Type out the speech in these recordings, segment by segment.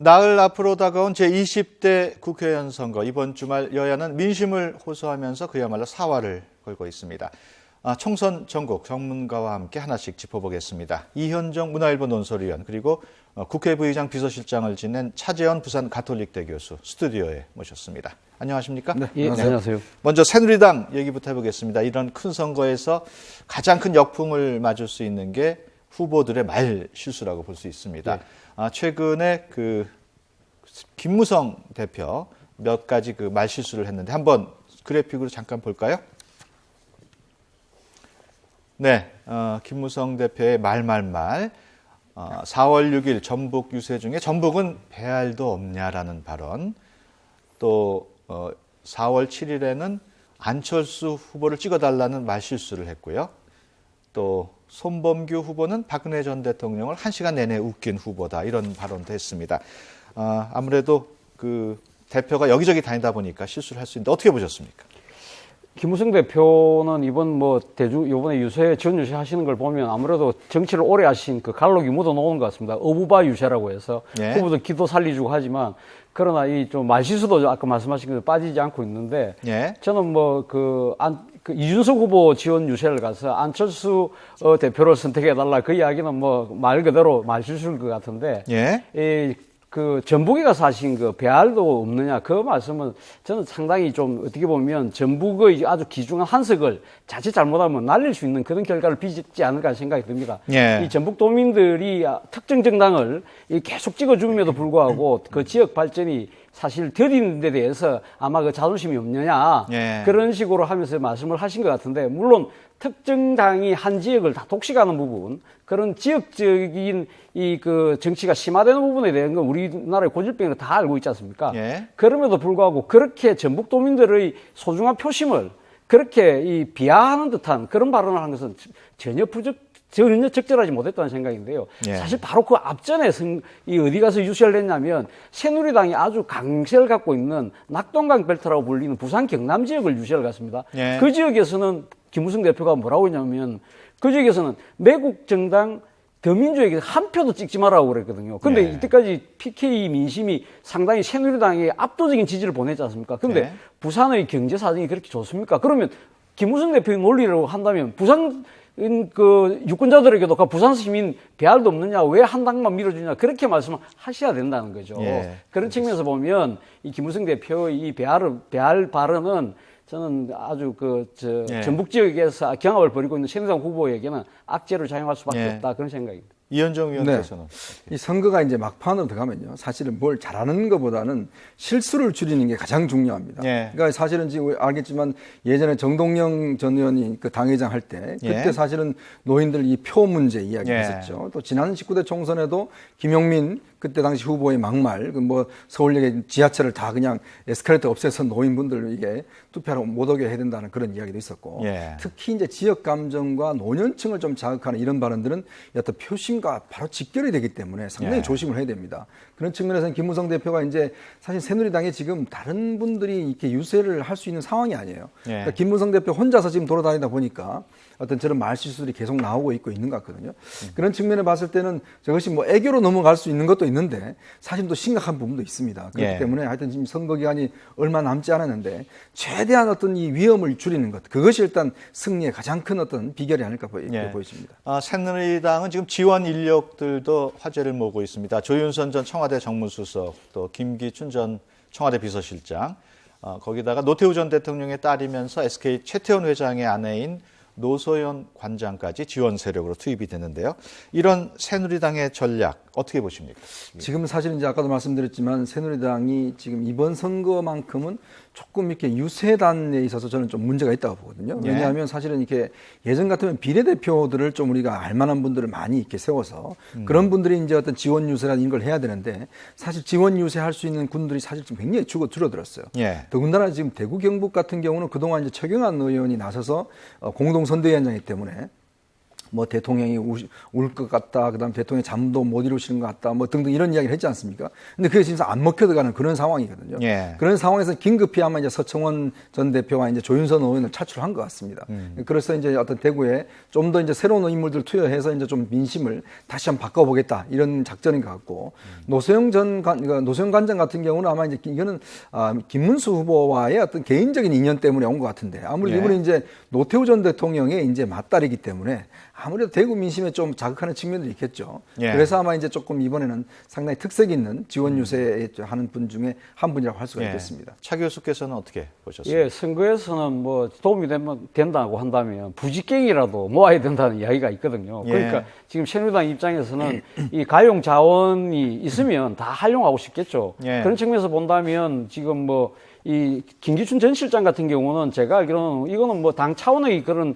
나흘 앞으로 다가온 제20대 국회의원 선거, 이번 주말 여야는 민심을 호소하면서 그야말로 사활을 걸고 있습니다. 총선 전국 전문가와 함께 하나씩 짚어보겠습니다. 이현정 문화일보 논설위원, 그리고 국회 부의장 비서실장을 지낸 차재현 부산 가톨릭대 교수 스튜디오에 모셨습니다. 안녕하십니까? 네, 안녕하세요. 먼저 새누리당 얘기부터 해보겠습니다. 이런 큰 선거에서 가장 큰 역풍을 맞을 수 있는 게 후보들의 말 실수라고 볼 수 있습니다. 네. 최근에 김무성 대표 몇 가지 말 실수를 했는데 한번 그래픽으로 잠깐 볼까요? 네, 김무성 대표의 말. 4월 6일 전북 유세 중에 전북은 배알도 없냐라는 발언. 또 4월 7일에는 안철수 후보를 찍어달라는 말 실수를 했고요. 또 손범규 후보는 박근혜 전 대통령을 1시간 내내 웃긴 후보다, 이런 발언도 했습니다. 아무래도 대표가 여기저기 다니다 보니까 실수를 할 수 있는데 어떻게 보셨습니까? 김무성 대표는 이번에 전 유세 하시는 걸 보면 아무래도 정치를 오래 하신 갈록이 묻어 놓은 것 같습니다. 어부바 유세라고 해서 후보들 기도 살리주고 하지만, 그러나 좀 말실수도 아까 말씀하신 대로 빠지지 않고 있는데, 저는 이준석 후보 지원 유세를 가서 안철수 대표를 선택해달라, 그 이야기는 말 그대로 말실수일 것 같은데, 전북에 가서 하신 배알도 없느냐, 그 말씀은 저는 상당히 좀 어떻게 보면 전북의 아주 귀중한 한석을 자칫 잘못하면 날릴 수 있는 그런 결과를 빚지 않을까 생각이 듭니다. 이 전북 도민들이 특정 정당을 계속 찍어줌에도 불구하고 그 지역 발전이 사실 더디는 데 대해서 아마 자존심이 없느냐, 그런 식으로 하면서 말씀을 하신 것 같은데, 물론 특정 당이 한 지역을 다 독식하는 부분, 그런 지역적인 정치가 심화되는 부분에 대한 건 우리나라의 고질병을 다 알고 있지 않습니까? 그럼에도 불구하고 그렇게 전북 도민들의 소중한 표심을 그렇게 비하하는 듯한 그런 발언을 한 것은 전혀 적절하지 못했다는 생각인데요. 사실 바로 그 앞전에 어디 가서 유세를 했냐면, 새누리당이 아주 강세를 갖고 있는 낙동강 벨트라고 불리는 부산 경남 지역을 유세를 갔습니다. 그 지역에서는 김무성 대표가 뭐라고 했냐면, 그 지역에서는 매국 정당 더민주에게 한 표도 찍지 말라고 그랬거든요. 근데 이때까지 PK 민심이 상당히 새누리당에 압도적인 지지를 보냈지 않습니까? 근데 부산의 경제 사정이 그렇게 좋습니까? 그러면 김무성 대표의 논리로 한다면 부산 유권자들에게도 부산 시민 배알도 없느냐, 왜 한 당만 밀어주냐, 그렇게 말씀을 하셔야 된다는 거죠. 그런 측면에서 보면 이 김무성 대표의 이 배알 발언은 저는 아주 전북 지역에서 경합을 벌이고 있는 새누리당 후보에게는 악재를 작용할 수밖에 없다, 그런 생각입니다. 이현정 의원께서는 이 선거가 이제 막판으로 들어가면요, 사실은 뭘 잘하는 것보다는 실수를 줄이는 게 가장 중요합니다. 그러니까 사실은 지금 알겠지만 예전에 정동영 전 의원이 당회장 할 때, 그때 사실은 노인들 이 표 문제 이야기했었죠. 또 지난 19대 총선에도 김용민 그때 당시 후보의 막말, 서울역의 지하철을 다 그냥 에스컬레이터 없애서 노인분들 이게 투표하러 못 오게 해야 된다는 그런 이야기도 있었고, 특히 이제 지역 감정과 노년층을 좀 자극하는 이런 발언들은 어떤 표심과 바로 직결이 되기 때문에 상당히 조심을 해야 됩니다. 그런 측면에서는 김무성 대표가 이제 사실 새누리당에 지금 다른 분들이 이렇게 유세를 할 수 있는 상황이 아니에요. 그러니까 김무성 대표 혼자서 지금 돌아다니다 보니까 어떤 저런 말실수들이 계속 나오고 있는 것 같거든요. 그런 측면을 봤을 때는 저것이 애교로 넘어갈 수 있는 것도 있는데, 사실 또 심각한 부분도 있습니다. 그렇기 때문에 하여튼 지금 선거 기간이 얼마 남지 않았는데 최대한 어떤 이 위험을 줄이는 것, 그것이 일단 승리의 가장 큰 어떤 비결이 아닐까 보여집니다. 새누리당은 지금 지원 인력들도 화제를 모으고 있습니다. 조윤선 전 청와대 정무수석, 또 김기춘 전 청와대 비서실장, 거기다가 노태우 전 대통령의 딸이면서 SK 최태원 회장의 아내인 노소연 관장까지 지원 세력으로 투입이 되는데요. 이런 새누리당의 전략 어떻게 보십니까? 지금 사실은 이제 아까도 말씀드렸지만 새누리당이 지금 이번 선거만큼은 조금 이렇게 유세단에 있어서 저는 좀 문제가 있다고 보거든요. 왜냐하면 사실은 이렇게 예전 같으면 비례대표들을 좀 우리가 알만한 분들을 많이 이렇게 세워서 그런 분들이 이제 어떤 지원 유세라는 걸 해야 되는데, 사실 지원 유세할 수 있는 군들이 사실 좀 굉장히 줄어들었어요. 더군다나 지금 대구 경북 같은 경우는 그동안 이제 최경환 의원이 나서서 공동 선대위원장이기 때문에 뭐 대통령이 울 것 같다, 그다음 대통령이 잠도 못 이루시는 것 같다, 뭐 등등 이런 이야기를 했지 않습니까? 근데 그게 진짜 안 먹혀들어가는 그런 상황이거든요. 예. 그런 상황에서 긴급히 아마 이제 서청원 전 대표와 이제 조윤선 의원을 차출한 것 같습니다. 그래서 이제 어떤 대구에 좀 더 이제 새로운 인물들 투여해서 이제 좀 민심을 다시 한번 바꿔보겠다 이런 작전인 것 같고 노소영 관장 같은 경우는 아마 이제 이거는 김문수 후보와의 어떤 개인적인 인연 때문에 온 것 같은데 아무래도 예. 이분은 이제 노태우 전 대통령의 이제 맞딸이기 때문에 아무래도 대구 민심에 좀 자극하는 측면들이 있겠죠. 예. 그래서 아마 이제 조금 이번에는 상당히 특색 있는 지원 유세하는 분 중에 한 분이라고 할 수가 예. 있겠습니다. 차 교수께서는 어떻게 보셨어요? 예, 선거에서는 뭐 도움이 된다고 한다면 부직갱이라도 모아야 된다는 이야기가 있거든요. 예. 그러니까 지금 새누리당 입장에서는 이 가용 자원이 있으면 다 활용하고 싶겠죠. 예. 그런 측면에서 본다면 지금 뭐 이 김기춘 전 실장 같은 경우는 제가 알기로는 이거는 뭐 당 차원의 그런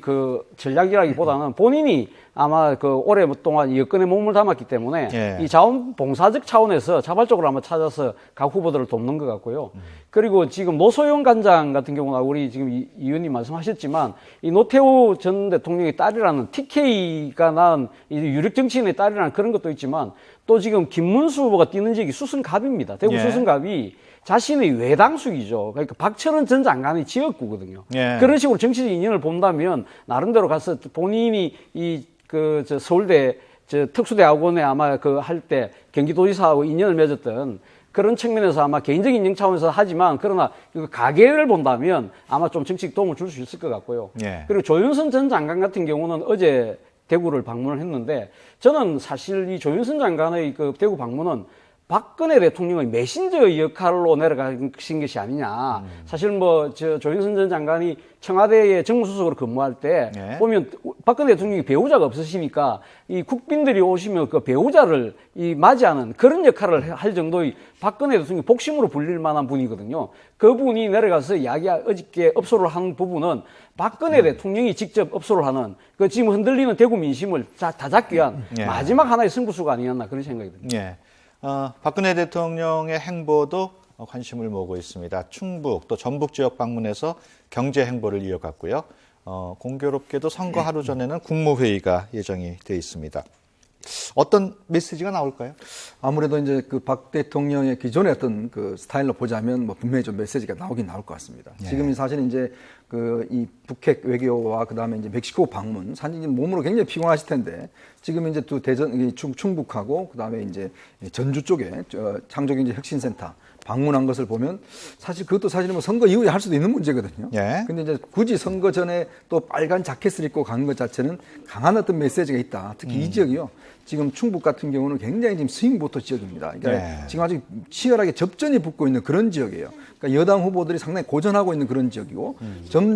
그 전략이라기보다는 본인이 아마 그 오랫동안 여건에 몸을 담았기 때문에 예. 이 자원봉사적 차원에서 자발적으로 한번 찾아서 각 후보들을 돕는 것 같고요. 그리고 지금 노소영 관장 같은 경우는 우리 지금 이 의원님 말씀하셨지만 이 노태우 전 대통령의 딸이라는 TK가 낳은 이 유력 정치인의 딸이라는 그런 것도 있지만 또 지금 김문수 후보가 뛰는 지역이 수성갑입니다. 대구 예. 수성갑이 자신의 외당숙이죠. 그러니까 박철원 전 장관의 지역구거든요. 예. 그런 식으로 정치적 인연을 본다면 나름대로 가서 본인이 저 서울대 특수대학원에 아마 할 때 경기도지사하고 인연을 맺었던 그런 측면에서 아마 개인적인 인연 차원에서 하지만 그러나 가계를 본다면 아마 좀 정치적 도움을 줄 수 있을 것 같고요. 예. 그리고 조윤선 전 장관 같은 경우는 어제 대구를 방문을 했는데 저는 사실 이 조윤선 장관의 그 대구 방문은 박근혜 대통령의 메신저 역할로 내려가신 것이 아니냐. 사실 뭐 조윤선 전 장관이 청와대의 정무수석으로 근무할 때 네. 보면 박근혜 대통령이 배우자가 없으시니까 이 국빈들이 오시면 그 배우자를 맞이하는 그런 역할을 할 정도의 박근혜 대통령이 복심으로 불릴 만한 분이거든요. 그분이 내려가서 어저께 업소를 한 부분은 박근혜 대통령이 직접 업소를 하는 그 지금 흔들리는 대구 민심을 다 잡기 위한 마지막 하나의 승부수가 아니었나 그런 생각이 듭니다. 예. 박근혜 대통령의 행보도 관심을 모으고 있습니다. 충북 또 전북 지역 방문해서 경제 행보를 이어갔고요. 공교롭게도 선거 하루 전에는 국무회의가 예정이 되어 있습니다. 어떤 메시지가 나올까요? 아무래도 이제 그 박 대통령의 기존의 어떤 그 스타일로 보자면 뭐 분명히 좀 메시지가 나오긴 나올 것 같습니다. 네. 지금 사실 이제 이 북핵 외교와 그다음에 이제 멕시코 방문, 사실 몸으로 굉장히 피곤하실 텐데 지금 이제 또 충북하고 그다음에 이제 전주 쪽에 창조경제 혁신센터 방문한 것을 보면 사실 그것도 사실은 뭐 선거 이후에 할 수도 있는 문제거든요. 예. 근데 이제 굳이 선거 전에 또 빨간 자켓을 입고 간 것 자체는 강한 어떤 메시지가 있다. 특히 이 지역이요. 지금 충북 같은 경우는 굉장히 지금 스윙보터 지역입니다. 그러니까 네. 지금 아주 치열하게 접전이 붙고 있는 그런 지역이에요. 그러니까 여당 후보들이 상당히 고전하고 있는 그런 지역이고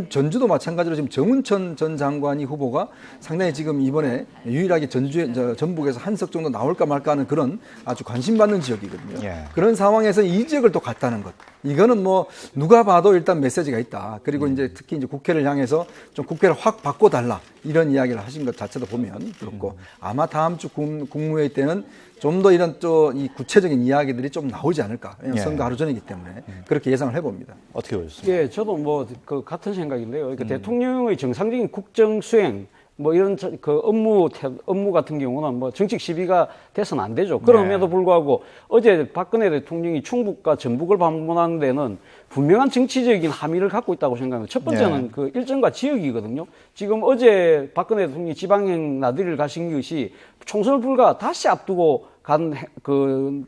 전주도 마찬가지로 지금 정운천 전 장관이 후보가 상당히 지금 이번에 유일하게 전북에서 한 석 정도 나올까 말까 하는 그런 아주 관심받는 지역이거든요. 예. 그런 상황에서 이 지역을 또 갔다는 것. 이거는 뭐 누가 봐도 일단 메시지가 있다. 그리고 이제 특히 이제 국회를 향해서 좀 국회를 확 바꿔달라. 이런 이야기를 하신 것 자체도 보면 그렇고 아마 다음 주 국무회의 때는 좀 더 이런 또 이 구체적인 이야기들이 좀 나오지 않을까. 왜냐하면 예. 선거 하루 전이기 때문에 그렇게 예상을 해봅니다. 어떻게 보셨습니까? 예, 저도 뭐 그 같은 생각인데요. 그러니까 대통령의 정상적인 국정 수행 뭐 이런 그 업무 같은 경우는 뭐 정책 시비가 돼서는 안 되죠. 그럼에도 불구하고 어제 박근혜 대통령이 충북과 전북을 방문한 데는 분명한 정치적인 함의를 갖고 있다고 생각합니다. 첫 번째는 그 일정과 지역이거든요. 지금 어제 박근혜 대통령이 지방행 나들이를 가신 것이 총선을 불과 다시 앞두고 간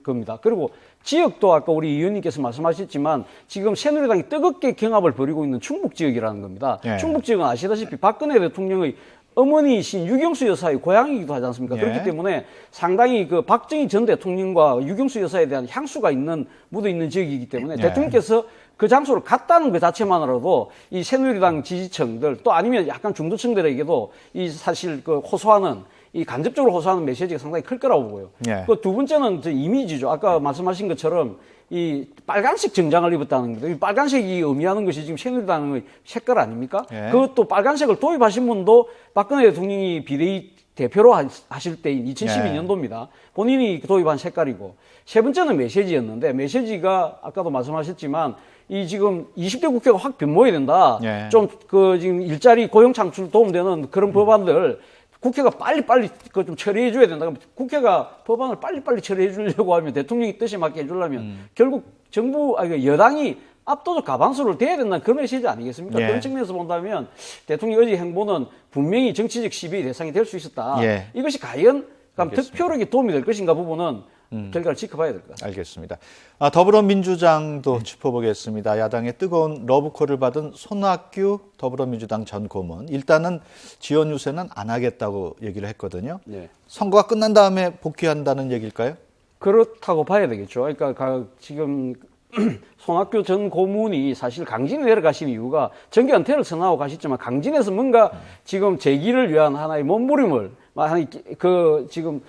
겁니다. 그리고 지역도 아까 우리 의원님께서 말씀하셨지만 지금 새누리당이 뜨겁게 경합을 벌이고 있는 충북 지역이라는 겁니다. 예. 충북 지역은 아시다시피 박근혜 대통령의 어머니이신 유경수 여사의 고향이기도 하지 않습니까? 예. 그렇기 때문에 상당히 그 박정희 전 대통령과 유경수 여사에 대한 향수가 묻어 있는 지역이기 때문에 예. 대통령께서 그 장소를 갔다는 것 자체만으로도 이 새누리당 지지층들 또 아니면 약간 중도층들에게도 이 사실 그 이 간접적으로 호소하는 메시지가 상당히 클 거라고 보고요. 예. 그 두 번째는 이미지죠. 아까 말씀하신 것처럼 이 빨간색 정장을 입었다는 겁니다. 이 빨간색이 의미하는 것이 지금 새누리당의 색깔 아닙니까? 예. 그것도 빨간색을 도입하신 분도 박근혜 대통령이 비대위 대표로 하실 때인 2012년도입니다. 본인이 도입한 색깔이고. 세 번째는 메시지였는데 메시지가 아까도 말씀하셨지만 이 지금 20대 국회가 확 변모해야 된다. 예. 좀 지금 일자리 고용 창출 도움되는 그런 법안들 국회가 빨리빨리 그거 좀 처리해 줘야 된다. 그러면 국회가 법안을 빨리빨리 처리해 주려고 하면 대통령이 뜻에 맞게 해주려면 결국 여당이 압도적 과반수를 돼야 된다는 그런 메시지 아니겠습니까? 예. 그런 측면에서 본다면 대통령의 어제 행보는 분명히 정치적 시비의 대상이 될 수 있었다. 예. 이것이 과연 득표력에 도움이 될 것인가 부분은 결과를 지켜봐야 될 것 같습니다. 알겠습니다. 더불어민주당도 짚어보겠습니다. 야당의 뜨거운 러브콜을 받은 손학규 더불어민주당 전 고문. 일단은 지원 유세는 안 하겠다고 얘기를 했거든요. 네. 선거가 끝난 다음에 복귀한다는 얘기일까요? 그렇다고 봐야 되겠죠. 그러니까 지금 손학규 전 고문이 사실 강진에 내려가신 이유가 정계 은퇴를 선언하고 가셨지만 강진에서 뭔가 지금 재기를 위한 하나의 몸부림을 지금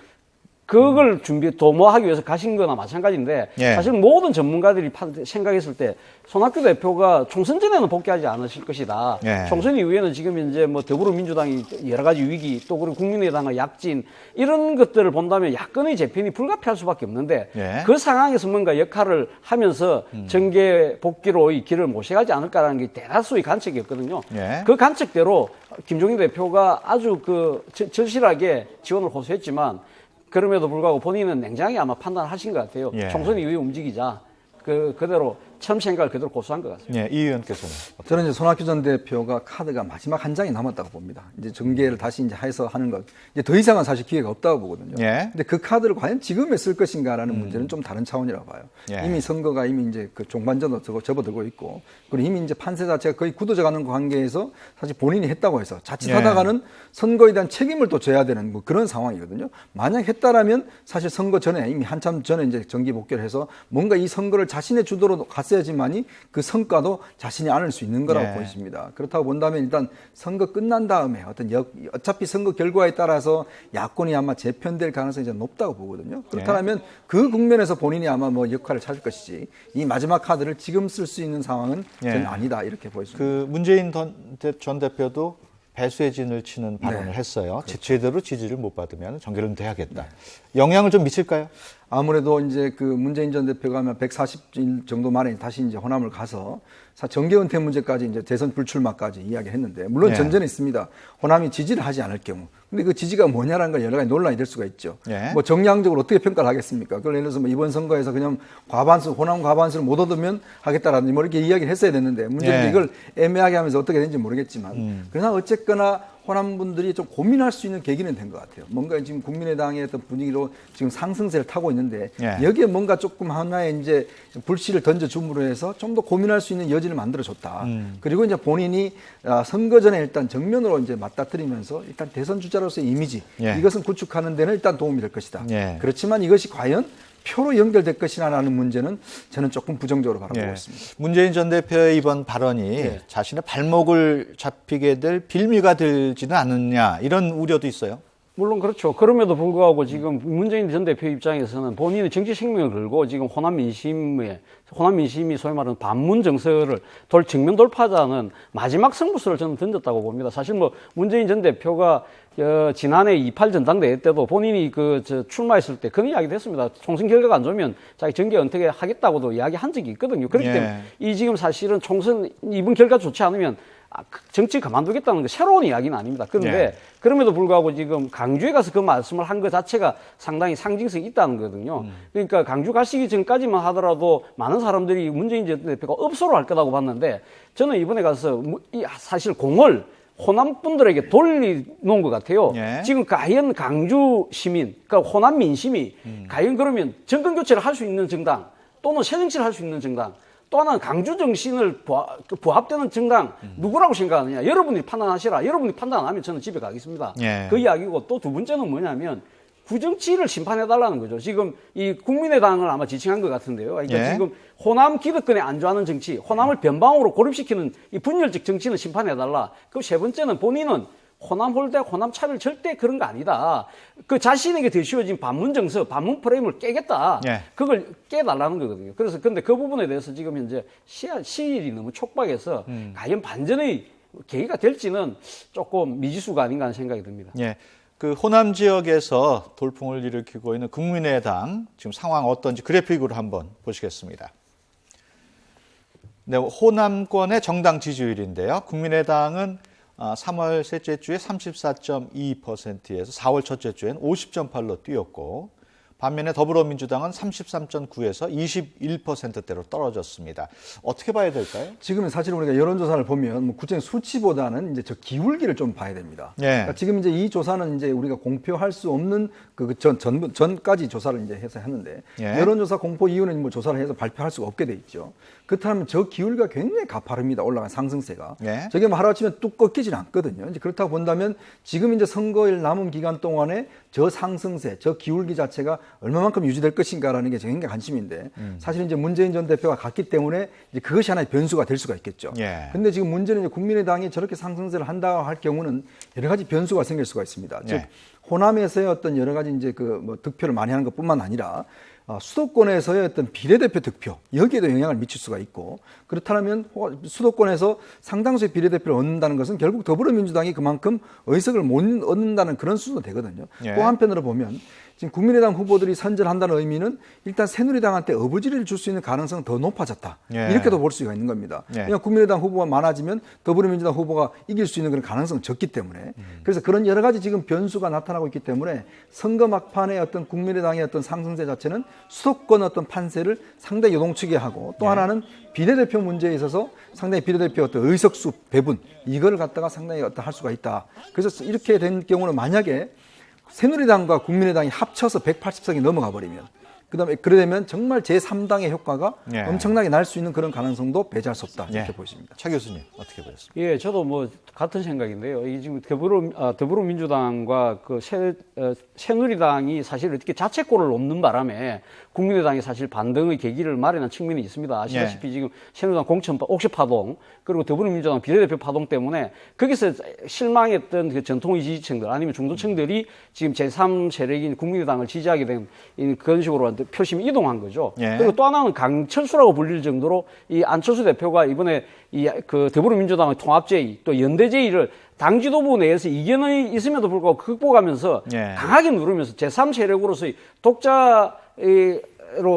그걸 도모하기 위해서 가신 거나 마찬가지인데 예. 사실 모든 전문가들이 생각했을 때 손학규 대표가 총선 전에는 복귀하지 않으실 것이다. 예. 총선 이후에는 지금 이제 뭐 더불어민주당이 여러 가지 위기 또 그리고 국민의당의 약진 이런 것들을 본다면 야권의 재편이 불가피할 수밖에 없는데 예. 그 상황에서 뭔가 역할을 하면서 정계 복귀로의 길을 모셔가지 않을까라는 게 대다수의 관측이었거든요. 예. 그 관측대로 김종인 대표가 아주 절실하게 지원을 호소했지만 그럼에도 불구하고 본인은 냉정하게 아마 판단하신 것 같아요. 예. 총선 이후에 움직이자. 그대로 처음 생각을 그대로 고수한 것 같습니다. 이 의원께서는 저는 이제 손학규 전 대표가 카드가 마지막 한 장이 남았다고 봅니다. 이제 정계를 다시 이제 해서 하는 것, 이제 더 이상은 사실 기회가 없다고 보거든요. 예. 근데 그 카드를 과연 지금에 쓸 것인가라는 문제는 좀 다른 차원이라고 봐요. 예. 이미 선거가 이미 이제 그 종반전으로 접어들고 있고, 그리고 이미 이제 판세 자체가 거의 굳어져가는 관계에서 사실 본인이 했다고 해서 자칫하다가는 선거에 대한 책임을 또 져야 되는 뭐 그런 상황이거든요. 만약 했다라면 사실 선거 전에 이미 한참 전에 이제 정기 복귀를 해서 뭔가 이 선거를 자신의 주도로 갔어야지만이 그 성과도 자신이 안을 수 있는 거라고 예. 보입니다. 그렇다고 본다면 일단 선거 끝난 다음에 어차피 선거 결과에 따라서 야권이 아마 재편될 가능성이 좀 높다고 보거든요. 그렇다면 그 국면에서 본인이 아마 뭐 역할을 찾을 것이지 이 마지막 카드를 지금 쓸 수 있는 상황은 저는 아니다 이렇게 보입니다. 그 문재인 전 대표도 배수의 진을 치는 발언을 했어요. 그렇죠. 제대로 지지를 못 받으면 정계를 돼야겠다. 영향을 좀 미칠까요? 아무래도 이제 그 문재인 전 대표가 아마 140일 정도 만에 다시 이제 호남을 가서 정계 은퇴 문제까지 이제 대선 불출마까지 이야기했는데 물론 예. 전제는 있습니다. 호남이 지지를 하지 않을 경우. 근데 그 지지가 뭐냐라는 걸 여러 가지 논란이 될 수가 있죠. 예. 뭐 정량적으로 어떻게 평가를 하겠습니까? 그걸 예를 들어서 뭐 이번 선거에서 그냥 호남 과반수를 못 얻으면 하겠다라든지 뭐 이렇게 이야기를 했어야 됐는데 문제는 예. 이걸 애매하게 하면서 어떻게 되는지 모르겠지만 그러나 어쨌거나 호남 분들이 좀 고민할 수 있는 계기는 된 것 같아요. 뭔가 지금 국민의당의 어떤 분위기로 지금 상승세를 타고 있는데 예. 여기에 뭔가 조금 하나의 이제 불씨를 던져줌으로 해서 좀 더 고민할 수 있는 여지를 만들어줬다. 그리고 이제 본인이 선거 전에 일단 정면으로 이제 맞닥뜨리면서 일단 대선 주자로서의 이미지 예. 이것은 구축하는 데는 일단 도움이 될 것이다. 예. 그렇지만 이것이 과연 표로 연결될 것이라는 문제는 저는 조금 부정적으로 바라보고 있습니다. 문재인 전 대표의 이번 발언이 자신의 발목을 잡히게 될 빌미가 되지는 않느냐 이런 우려도 있어요. 물론 그렇죠. 그럼에도 불구하고 지금 문재인 전 대표 입장에서는 본인의 정치 생명을 걸고 지금 호남 민심이 소위 말하는 반문 정서를 정면 돌파하자는 마지막 승부수를 저는 던졌다고 봅니다. 사실 뭐 문재인 전 대표가 지난해 28 전당대회 때도 본인이 출마했을 때 그런 이야기도 했습니다. 총선 결과가 안 좋으면 자기 정계 은퇴 하겠다고도 이야기한 적이 있거든요. 그렇기 때문에 이 지금 사실은 총선 이번 결과 좋지 않으면 정치 그만두겠다는 거 새로운 이야기는 아닙니다. 그런데 그럼에도 불구하고 지금 강주에 가서 그 말씀을 한 것 자체가 상당히 상징성이 있다는 거거든요. 그러니까 강주 가시기 전까지만 하더라도 많은 사람들이 문재인 전 대표가 업소로 할 거라고 봤는데 저는 이번에 가서 사실 공을 호남 분들에게 돌려놓은 것 같아요. 지금 과연 강주 시민, 그러니까 호남 민심이 과연 그러면 정권 교체를 할 수 있는 정당 또는 새 정치를 할 수 있는 정당 또 하나는 강주 정신을 부합되는 정당 누구라고 생각하느냐. 여러분들이 판단하시라. 여러분들이 판단 안 하면 저는 집에 가겠습니다. 그 이야기고 또 두 번째는 뭐냐면 구정치를 심판해달라는 거죠. 지금 이 국민의당을 아마 지칭한 것 같은데요. 그러니까 지금 호남 기득권에 안주하는 정치, 호남을 변방으로 고립시키는 이 분열적 정치는 심판해달라. 그리고 세 번째는 본인은 호남 홀대, 호남 차별 절대 그런 거 아니다. 그 자신에게 되씌워진 반문 정서, 반문 프레임을 깨겠다. 그걸 깨달라는 거거든요. 그래서 근데 그 부분에 대해서 지금 현재 시일이 너무 촉박해서 과연 반전의 계기가 될지는 조금 미지수가 아닌가 하는 생각이 듭니다. 그 호남 지역에서 돌풍을 일으키고 있는 국민의당 지금 상황 어떤지 그래픽으로 한번 보시겠습니다. 네, 호남권의 정당 지지율인데요. 국민의당은 3월 셋째 주에 34.2%에서 4월 첫째 주엔 50.8로 뛰었고 반면에 더불어민주당은 33.9에서 21%대로 떨어졌습니다. 어떻게 봐야 될까요? 지금은 사실 우리가 여론조사를 보면 뭐 구체적인 수치보다는 이제 저 기울기를 좀 봐야 됩니다. 예. 그러니까 지금 이제 이 조사는 이제 우리가 공표할 수 없는 전까지 조사를 이제 해서 하는데 예. 여론조사 공포 이후는 뭐 조사를 해서 발표할 수가 없게 돼 있죠. 그렇다면 저 기울기가 굉장히 가파릅니다. 올라간 상승세가. 예. 저게 뭐 하루아침에 뚝 꺾이질 않거든요. 이제 그렇다고 본다면 지금 이제 선거일 남은 기간 동안에 저 상승세, 저 기울기 자체가 얼마만큼 유지될 것인가라는 게 굉장히 관심인데 사실 이제 문재인 전 대표가 갔기 때문에 이제 그것이 하나의 변수가 될 수가 있겠죠. 예. 근데 지금 문제는 이제 국민의당이 저렇게 상승세를 한다 할 경우는 여러 가지 변수가 생길 수가 있습니다. 즉 예. 호남에서의 어떤 여러 가지 이제 그 뭐 득표를 많이 하는 것뿐만 아니라 수도권에서의 어떤 비례대표 득표 여기에도 영향을 미칠 수가 있고 그렇다면 수도권에서 상당수의 비례대표를 얻는다는 것은 결국 더불어민주당이 그만큼 의석을 못 얻는다는 그런 수도 되거든요. 예. 또 한편으로 보면 지금 국민의당 후보들이 선전한다는 의미는 일단 새누리당한테 어부지리를 줄 수 있는 가능성은 더 높아졌다. 예. 이렇게도 볼 수가 있는 겁니다. 예. 그냥 국민의당 후보가 많아지면 더불어민주당 후보가 이길 수 있는 그런 가능성은 적기 때문에 그래서 그런 여러 가지 지금 변수가 나타나고 있기 때문에 선거 막판에 어떤 국민의당의 어떤 상승세 자체는 수도권 어떤 판세를 상당히 요동치게 하고 또 하나는 비례대표 문제에 있어서 상당히 비례대표 어떤 의석수 배분 이거를 갖다가 상당히 어떤 할 수가 있다. 그래서 이렇게 된 경우는 만약에 새누리당과 국민의당이 합쳐서 180석이 넘어가 버리면 그다음에 그러면 정말 제3당의 효과가 예. 엄청나게 날 수 있는 그런 가능성도 배제할 수 없다 이렇게 예. 보십니다. 차 교수님 어떻게 보셨습니까? 예, 저도 뭐 같은 생각인데요. 이 지금 더불어민주당과 그 새누리당이 사실 이렇게 자책골을 놓는 바람에 국민의당이 사실 반등의 계기를 마련한 측면이 있습니다. 아시다시피 지금 새누리당 공천 옥시 파동 그리고 더불어민주당 비례대표 파동 때문에 거기서 실망했던 그 전통의 지지층들 아니면 중도층들이 지금 제3 세력인 국민의당을 지지하게 된 그런 식으로 표심이 이동한 거죠. 예. 그리고 또 하나는 강철수라고 불릴 정도로 이 안철수 대표가 이번에 이 그 더불어민주당의 통합제의 또 연대제의를 당 지도부 내에서 이견이 있음에도 불구하고 극복하면서 예. 강하게 누르면서 제3 세력으로서의 독자로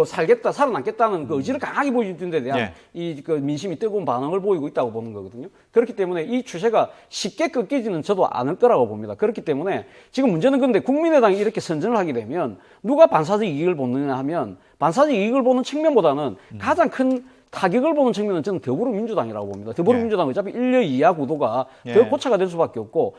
살아남겠다는 그 의지를 강하게 보여준 데 대한 예. 이 그 민심이 뜨거운 반응을 보이고 있다고 보는 거거든요. 그렇기 때문에 이 추세가 쉽게 꺾이지는 저도 않을 거라고 봅니다. 그렇기 때문에 지금 문제는 근데 국민의당이 이렇게 선전을 하게 되면 누가 반사적 이익을 보느냐 하면 반사적 이익을 보는 측면보다는 가장 큰 타격을 보는 측면은 저는 더불어민주당이라고 봅니다. 더불어민주당은 어차피 1년 이하 구도가 더 고착화 될 수밖에 없고,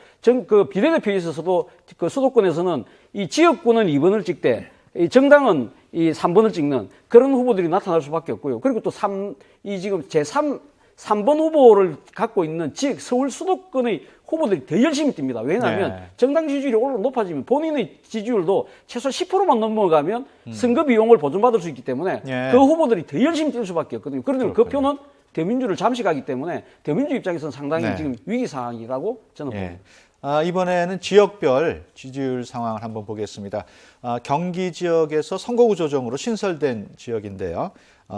그 비례대표에 있어서도 그 수도권에서는 이 지역구는 2번을 찍되, 이 정당은 이 3번을 찍는 그런 후보들이 나타날 수밖에 없고요. 그리고 또 지금 제3번 후보를 갖고 있는 지역 서울 수도권의 후보들이 더 열심히 뜁니다. 왜냐하면 정당 지지율이 높아지면 본인의 지지율도 최소 10%만 넘어가면 선거 비용을 보존받을 수 있기 때문에 그 후보들이 더 열심히 뛸 수밖에 없거든요. 그런데 그 표는 대민주를 잠식하기 때문에 대민주 입장에서는 상당히 지금 위기 상황이라고 저는 봅니다. 이번에는 지역별 지지율 상황을 한번 보겠습니다. 경기 지역에서 선거구 조정으로 신설된 지역인데요.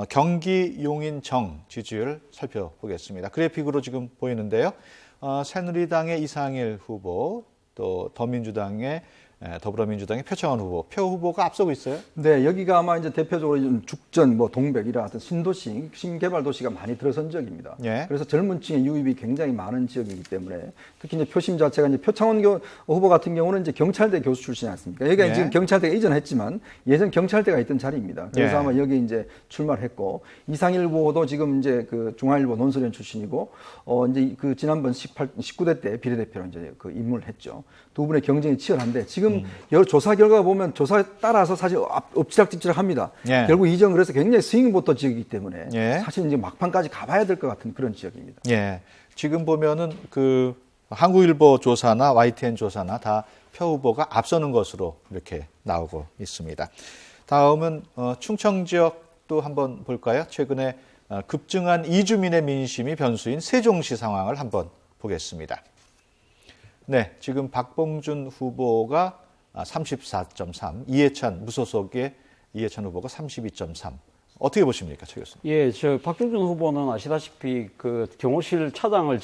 경기 용인정 지지율 살펴보겠습니다. 그래픽으로 지금 보이는데요. 새누리당의 이상일 후보, 또 더불어민주당의 표창원 후보, 표 후보가 앞서고 있어요? 네, 여기가 아마 이제 대표적으로 좀 죽전, 동백, 같은 신도시, 신개발 도시가 많이 들어선 지역입니다. 예. 그래서 젊은 층의 유입이 굉장히 많은 지역이기 때문에 특히 이제 표심 자체가 이제 표창원 후보 같은 경우는 이제 경찰대 교수 출신이 않습니까? 여기가 지금 경찰대가 이전했지만 예전 경찰대가 있던 자리입니다. 그래서 아마 여기 이제 출마를 했고 이상일 후보도 지금 이제 그 중앙일보 논설위원 출신이고 이제 그 지난번 19대 때 비례대표로 이제 그 입문을 했죠. 두 분의 경쟁이 치열한데 지금 여러 조사 결과 보면 조사에 따라서 사실 엎치락뒤치락합니다. 결국 이 지역은 그래서 굉장히 스윙보터 지역이기 때문에 사실 이제 막판까지 가봐야 될 것 같은 그런 지역입니다. 지금 보면은 그 한국일보 조사나 YTN 조사나 다 표 후보가 앞서는 것으로 이렇게 나오고 있습니다. 다음은 충청 지역도 한번 볼까요? 최근에 급증한 이주민의 민심이 변수인 세종시 상황을 한번 보겠습니다. 네, 지금 박봉준 후보가 34.3, 이해찬 무소속의 이해찬 후보가 32.3. 어떻게 보십니까, 최 교수님? 예, 박종준 후보는 아시다시피 그 경호실 차장을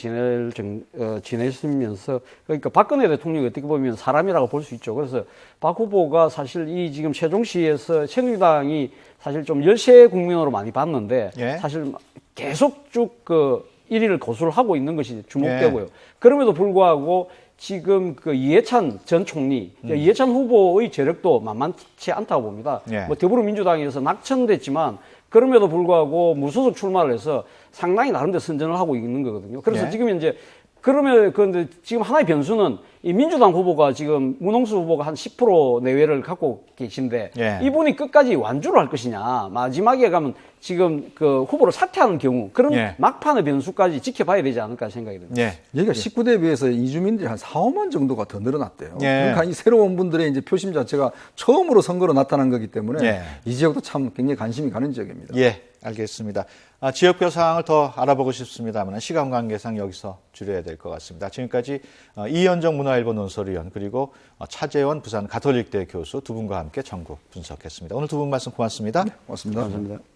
지내시면서 그러니까 박근혜 대통령이 어떻게 보면 사람이라고 볼 수 있죠. 그래서 박 후보가 사실 이 지금 세종시에서 새누리당이 사실 좀 열세 국민으로 많이 봤는데 사실 계속 쭉 1위를 고수를 하고 있는 것이 주목되고요. 그럼에도 불구하고 지금 그 이해찬 전 총리, 이해찬 후보의 재력도 만만치 않다고 봅니다. 뭐 더불어민주당에서 낙천됐지만 그럼에도 불구하고 무소속 출마를 해서 상당히 나름대로 선전을 하고 있는 거거든요. 그래서 지금 이제 그러면 그런데 지금 하나의 변수는 이 민주당 후보가 지금 문홍수 후보가 한 10% 내외를 갖고 계신데 이분이 끝까지 완주를 할 것이냐, 마지막에 가면 지금 그 후보를 사퇴하는 경우 그런 막판의 변수까지 지켜봐야 되지 않을까 생각이 듭니다. 여기가 19대에 비해서 이주민들이 한 4, 5만 정도가 더 늘어났대요. 그러니까 이 새로운 분들의 이제 표심 자체가 처음으로 선거로 나타난 거기 때문에 이 지역도 참 굉장히 관심이 가는 지역입니다. 알겠습니다. 지역별 상황을 더 알아보고 싶습니다만 시간 관계상 여기서 줄여야 될 것 같습니다. 지금까지 이현정 문화일보 논설위원 그리고 차재원 부산 가톨릭대 교수 두 분과 함께 전국 분석했습니다. 오늘 두 분 말씀 고맙습니다. 고맙습니다. 감사합니다.